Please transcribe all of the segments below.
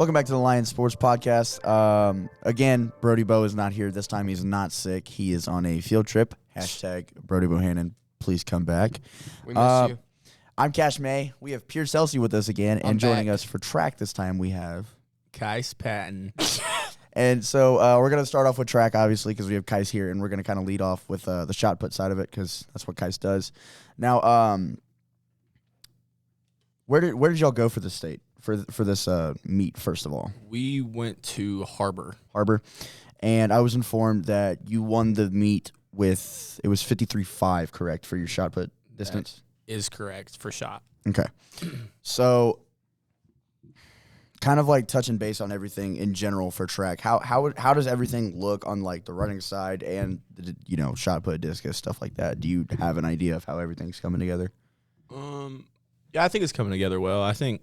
Welcome back to the Lions Sports Podcast. Again, Brody Bowe is not here. This time he's not sick. He is on a field trip. Hashtag Brody Bohannon, please come back. We miss you. I'm Cash May. We have Pierce Elsey with us again. And joining us for track this time we have... Kais Patton. And so we're going to start off with track, obviously, because we have Kais here. And we're going to kind of lead off with the shot put side of it because that's what Kais does. Now, where did y'all go for the state? For this meet, first of all? We went to Harbor. And I was informed that you won the meet with, it was 53.5, correct, for your shot put distance? That is correct for shot. Okay. So, kind of like touching base on everything in general for track, how does everything look on like the running side and the, shot put, discus, stuff like that? Do you have an idea of how everything's coming together? Yeah, I think it's coming together well. I think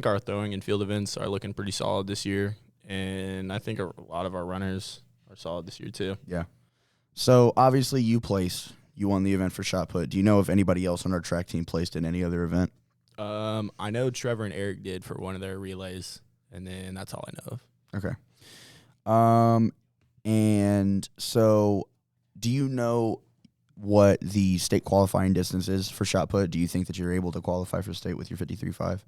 our throwing and field events are looking pretty solid this year, and I think a lot of our runners are solid this year too. Yeah. So, obviously, you won the event for shot put. Do you know if anybody else on our track team placed in any other event? I know Trevor and Eric did for one of their relays, and then that's all I know of. Okay. And so, do you know what the state qualifying distance is for shot put? Do you think that you're able to qualify for state with your 53.5?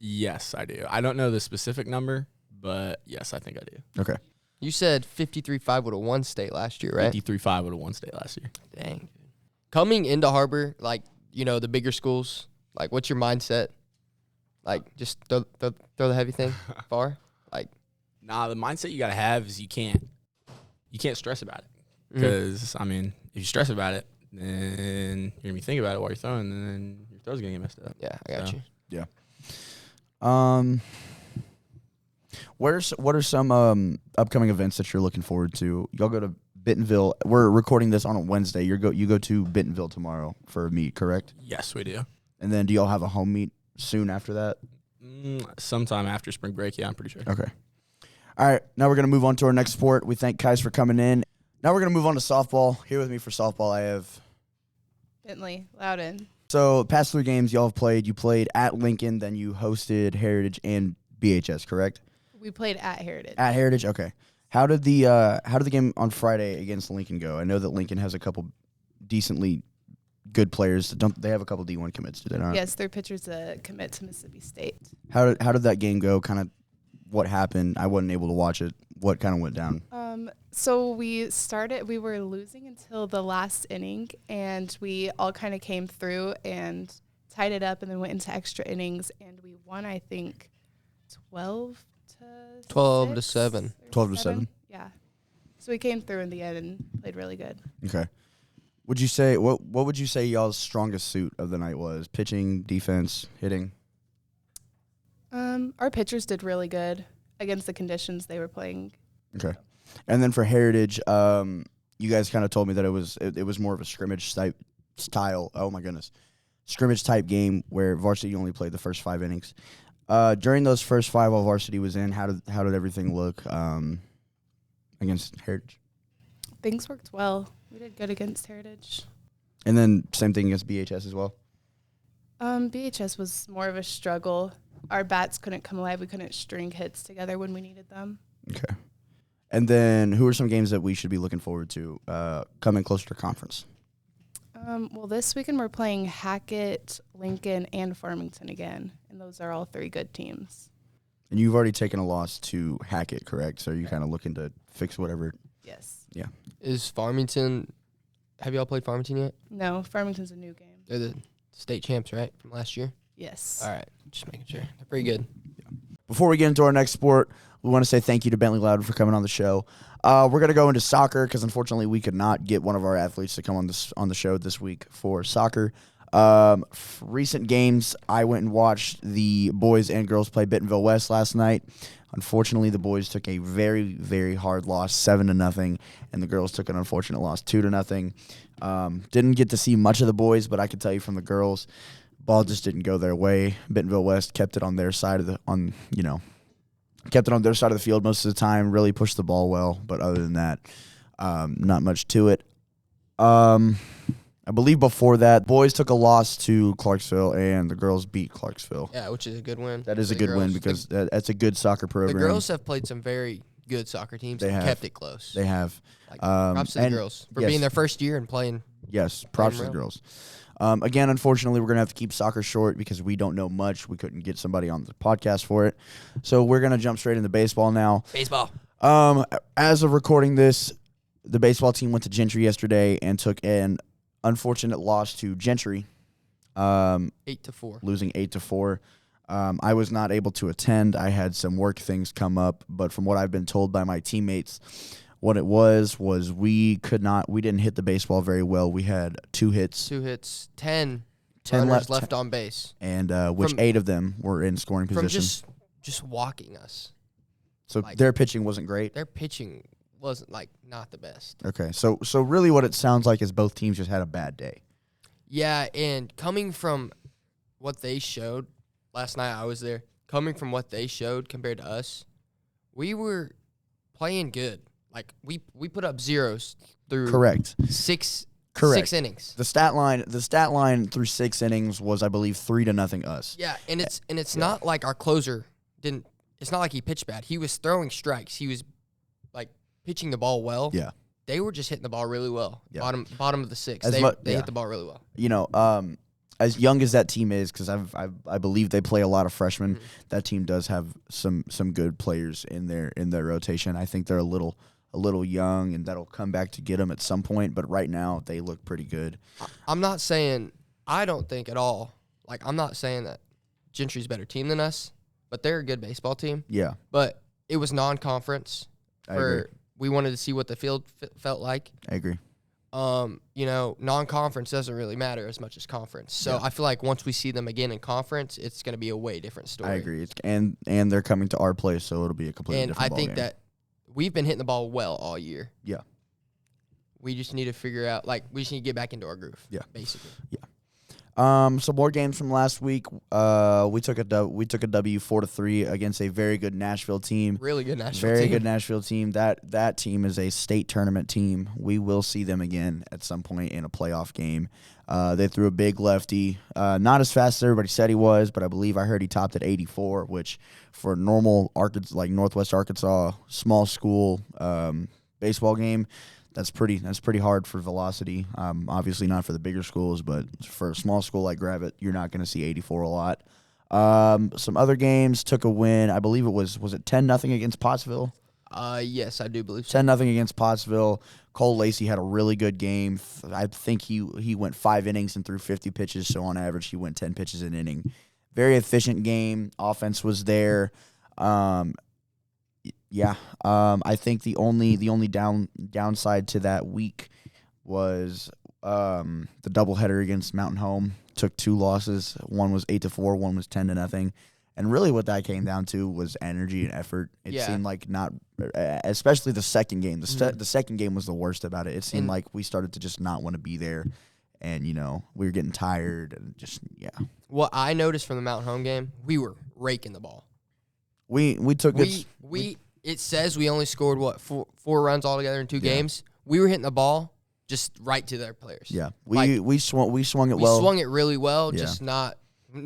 Yes, I do. I don't know the specific number, but yes, I think I do. Okay. You said 53.5 would have won state last year, right? 53.5 would have won state last year. Dang. Coming into Harbor, like, the bigger schools, like, what's your mindset? Like, just throw the heavy thing far? Like, the mindset you got to have is you can't stress about it. Because, I mean, if you stress about it, then you're going to be thinking about it while you're throwing, and then your throw's going to get messed up. Yeah, I got you. Yeah. What are some upcoming events that you're looking forward to? Y'all go to Bentonville. We're recording this on a Wednesday. You go to Bentonville tomorrow for a meet, correct? Yes, we do. And then do y'all have a home meet soon after that? Sometime after spring break, yeah, I'm pretty sure. Okay. All right, now we're going to move on to our next sport. We thank Kais for coming in. Now we're going to move on to softball. Here with me for softball, I have... Bentley Loudon. So, past 3 games y'all have played. You played at Lincoln, then you hosted Heritage and BHS, correct? We played at Heritage. At Heritage, okay. How did the game on Friday against Lincoln go? I know that Lincoln has a couple decently good players. Don't they have a couple D1 commits? Do they not? Yes, their pitcher's a commit to Mississippi State. How did that game go? Kind of what happened? I wasn't able to watch it. What kind of went down? So we were losing until the last inning, and we all kind of came through and tied it up and then went into extra innings, and we won, I think, 12 to 7. 12 to 7? Yeah. So we came through in the end and played really good. Okay. Would you say what would you say y'all's strongest suit of the night was? Pitching, defense, hitting? Our pitchers did really good against the conditions they were playing. Okay. And then for Heritage, you guys kind of told me that it was more of a scrimmage type style. Oh my goodness, scrimmage type game where varsity only played the first 5 innings. During those first 5 while varsity was in, how did everything look against Heritage? Things worked well. We did good against Heritage. And then same thing against BHS as well. BHS was more of a struggle. Our bats couldn't come alive. We couldn't string hits together when we needed them. Okay. And then who are some games that we should be looking forward to coming closer to conference? Well, this weekend we're playing Hackett, Lincoln, and Farmington again, and those are all 3 good teams. And you've already taken a loss to Hackett, correct? So you're kind of looking to fix whatever. Yes. Yeah. Is Farmington, have y'all played Farmington yet? No, Farmington's a new game. They're the state champs, right, from last year? Yes. All right, just making sure. They're pretty good. Yeah. Before we get into our next sport, we want to say thank you to Bentley Loudon for coming on the show. We're going to go into soccer because, unfortunately, we could not get one of our athletes to come on the show this week for soccer. Recent games, I went and watched the boys and girls play Bentonville West last night. Unfortunately, the boys took a very, very hard loss, 7-0, and the girls took an unfortunate loss, 2-0. Didn't get to see much of the boys, but I can tell you from the girls, ball just didn't go their way. Bentonville West kept it on their side of the field most of the time. Really pushed the ball well, but other than that, not much to it. I I believe before that, boys took a loss to Clarksville and the girls beat Clarksville. Yeah, which is a good win. That is for a the good win girls. because that's a good soccer The program. girls have played some very good soccer teams They and have. kept it close. They have. Like, props to the and girls for yes. being their first year and playing. Yes, props to the real. girls. Again, unfortunately, we're going to have to keep soccer short because we don't know much. We couldn't get somebody on the podcast for it. So we're going to jump straight into baseball now. Baseball. As of recording this, the baseball team went to Gentry yesterday and took an unfortunate loss to Gentry. 8-4. Losing 8-4. I was not able to attend. I had some work things come up, but from what I've been told by my teammates, what it was we didn't hit the baseball very well. We had 2 hits. 2 hits, 10 left runners left on base. And which 8 of them were in scoring position. From just walking us. So like- their pitching wasn't great. Their pitching wasn't, not the best. Okay, so really what it sounds like is both teams just had a bad day. Yeah, and coming from what they showed, last night I was there, coming from what they showed compared to us, we were playing good. Like, we put up zeros through Correct. six innings. The stat line through 6 innings was, I believe, 3-0 us. Yeah, and it's not like our closer didn't. It's not like he pitched bad. He was throwing strikes. He was pitching the ball well. Yeah. They were just hitting the ball really well. Yeah. Bottom of the 6. As They yeah. hit the ball really well. You know, as young as that team is, because I believe they play a lot of freshmen. Mm-hmm. That team does have some good players in their rotation. I think they're a little young, and that'll come back to get them at some point. But right now, they look pretty good. I'm not saying I don't think at all. I'm not saying that Gentry's a better team than us, but they're a good baseball team. Yeah, But it was non-conference. I agree. We wanted to see what the field felt like. I agree. Non-conference doesn't really matter as much as conference. So Yeah. I feel like once we see them again in conference, it's going to be a way different story. I agree. And they're coming to our place, so it'll be a completely And different I think ballgame. that we've been hitting the ball well all year. Yeah. We just need to figure out, we just need to get back into our groove. Yeah. Basically. Some more games from last week. We took a W 4-3 against a very good Nashville team. Really good Nashville Very team. good Nashville team. That team is a state tournament team. We will see them again at some point in a playoff game. They threw a big lefty. Not as fast as everybody said he was, but I believe I heard he topped at 84, which for a normal Northwest Arkansas small school baseball game, that's pretty hard for velocity. Obviously not for the bigger schools, but for a small school like Gravette, you're not going to see 84 a lot. Some other games took a win. I believe it was it 10-0 against Pottsville? Yes, I do believe so. 10-0 against Pottsville. Cole Lacey had a really good game. I think he went 5 innings and threw 50 pitches, so on average he went 10 pitches an inning. Very efficient game. Offense was there. I think the only downside to that week was the doubleheader against Mountain Home. Took 2 losses. One was 8-4. One was 10-0. And really, what that came down to was energy and effort. It seemed like not, especially the second game. The second game was the worst about it. It seemed like we started to just not want to be there, and we were getting tired and just What I noticed from the Mountain Home game, we were raking the ball. We took it. It says we only scored four runs altogether in 2 games. We were hitting the ball just right to their players. Yeah, we swung it We well. swung it really well, Yeah. just not.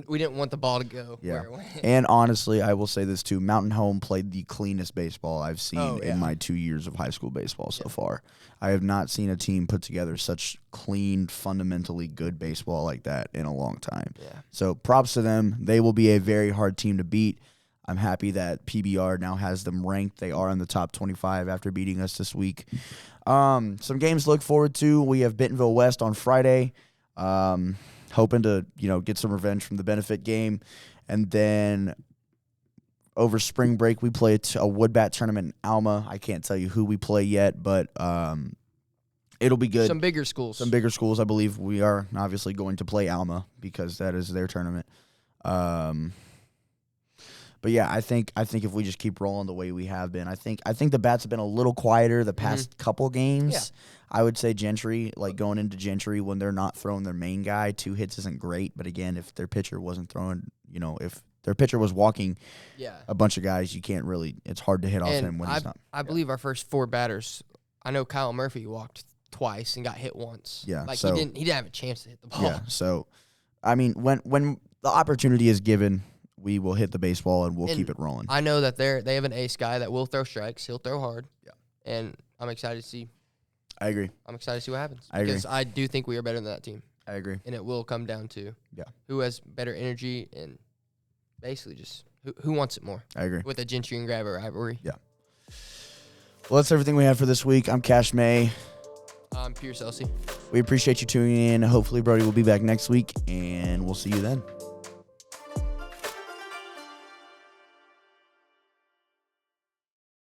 We didn't want the ball to go Yeah. where it went. And honestly, I will say this too: Mountain Home played the cleanest baseball I've seen yeah. in my 2 years of high school baseball so far. I have not seen a team put together such clean, fundamentally good baseball like that in a long time. Yeah. So props to them. They will be a very hard team to beat. I'm happy that PBR now has them ranked. They are in the top 25 after beating us this week. Some games to look forward to. We have Bentonville West on Friday. Hoping to, get some revenge from the benefit game. And then over spring break, we play a wood bat tournament in Alma. I can't tell you who we play yet, but it'll be good. Some bigger schools. I believe we are obviously going to play Alma because that is their tournament. But yeah, I think if we just keep rolling the way we have been, I think the bats have been a little quieter the past couple games. Yeah. I would say Gentry, going into Gentry when they're not throwing their main guy, 2 hits isn't great. But again, if their pitcher wasn't throwing, if their pitcher was walking a bunch of guys, you can't really. It's hard to hit off him when he's not. I believe our first 4 batters. I know Kyle Murphy walked twice and got hit once. Yeah, like so- he didn't have a chance to hit the ball. Yeah. So, I mean, when the opportunity is given, we will hit the baseball and we'll And keep it rolling. I know that they have an ace guy that will throw strikes. He'll throw hard. Yeah. And I'm excited to see. I agree. I'm excited to see what happens. I agree. Because I do think we are better than that team. I agree. And it will come down to who has better energy and basically just who wants it more I agree. with a Gentry and Gravette rivalry. Yeah. Well, that's everything we have for this week. I'm Cash May. I'm Pierce Elsey. We appreciate you tuning in. Hopefully, Brody will be back next week, and we'll see you then.